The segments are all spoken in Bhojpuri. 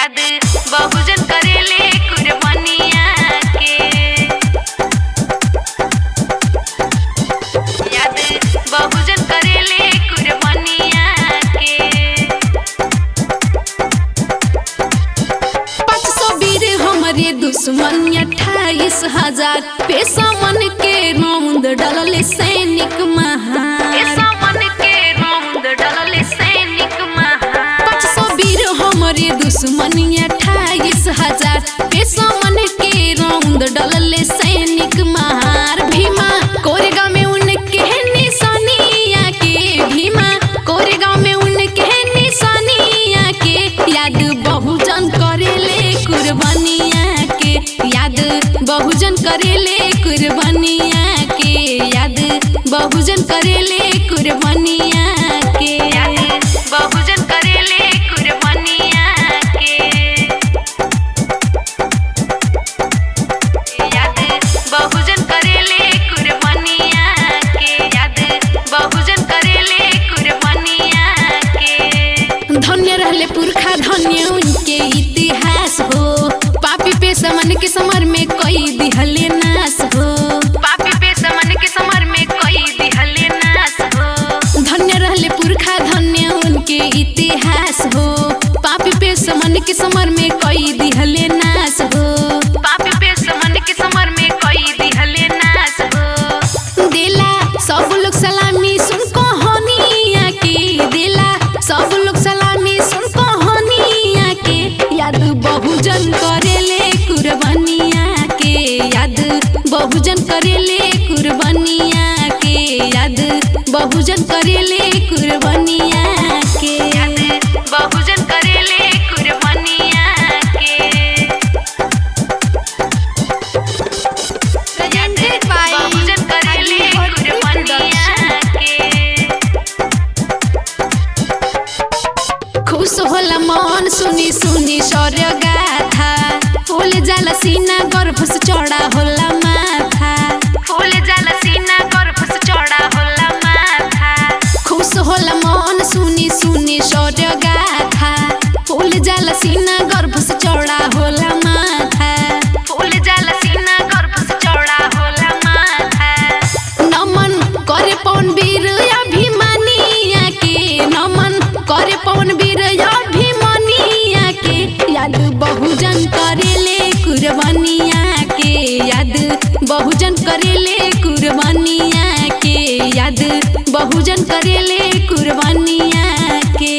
याद बहुजन करेले कुर्बानिया के, याद बहुजन करेले कुर्बानिया के। 500 वीर हमारे दुश्मन 28,000 पेशा मन के रौंद डलले सैनिक महार, पेशा मन के रौंद डलले सैनिक महार। 500 वीर हमारे दुश्मन 28,000 पेशा मन के रौंद डलले सैनिक महार। भीमा कोरेगांव में उनके निशानिया के, भीमा कोरेगांव में उनके निशानिया के, याद बहुजन करेले कुर्बानिया के, याद बहुजन करेले कुर्बानिया के, याद बहुजन करेले कुर्बानिया के, याद बहुजन करेले कुर्बानिया के, याद बहुजन करेले कुर्बानिया के, याद बहुजन करेले कुर्बानिया के। धन्य रहले पुरखा धन्य उनके इतिहास हो, पापी पे समन के समर में कई दिहले नाश हो, पापी पे समन के समर में कई दिहले नाश हो। धन्य रहले पुरखा धन्य उनके इतिहास हो, पापी पे समन के समर में कई दिहले नाश हो, पापी पे समन के समर में कई दिहले नाश हो। दिला सब लोग सलामी सुन कहानिया के, दिला सब लोग सलामी सुन कहानिया के, याद बहुजन करेले कुर्बानिया के, याद बहुजन करेले कुर्बानिया के, याद बहुजन करेले कुर्बानिया के, याद बहुजन करेले कुर्बानिया के, presented by बहुजन करेले कुर्बानिया के। खुश होला मन सुनी सुनी शौर्य गाथा, फूल जाला सीना गर्भ से चढ़ा होला माथा, फूल जाला सीना गर्भ से चढ़ा होला माथा। खुश होला मन सुनी सुनी शौर्य गाथा, फूल जाला सीना गर्भ से चढ़ा होला माथा, फूल जाला सीना गर्भ से चढ़ा होला माथा। नमन करे पवन वीर अभिमानिया के, नमन करे पवन वीर अभिमानिया के, याद बहुजन करेले कुर्बानिया के, याद बहुजन करेले कुर्बानिया के, याद बहुजन करेले कुर्बानिया के।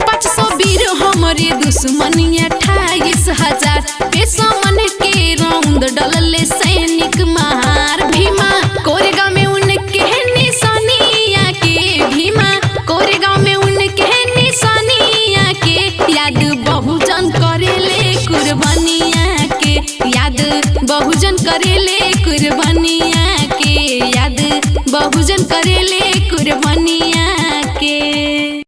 500 वीर हमारे दुश्मन 28,000 पेशा मन के रौंद डलले सैनिक महार। भीमा कोरेगांव में उनके निशानिया के, भीमा कोरेगांव में उनके निशानिया के, याद बहुजन करेले कुर्बानिया के, याद बहुजन करेले कुर्बानिया के, याद बहुजन करेले कुर्बानिया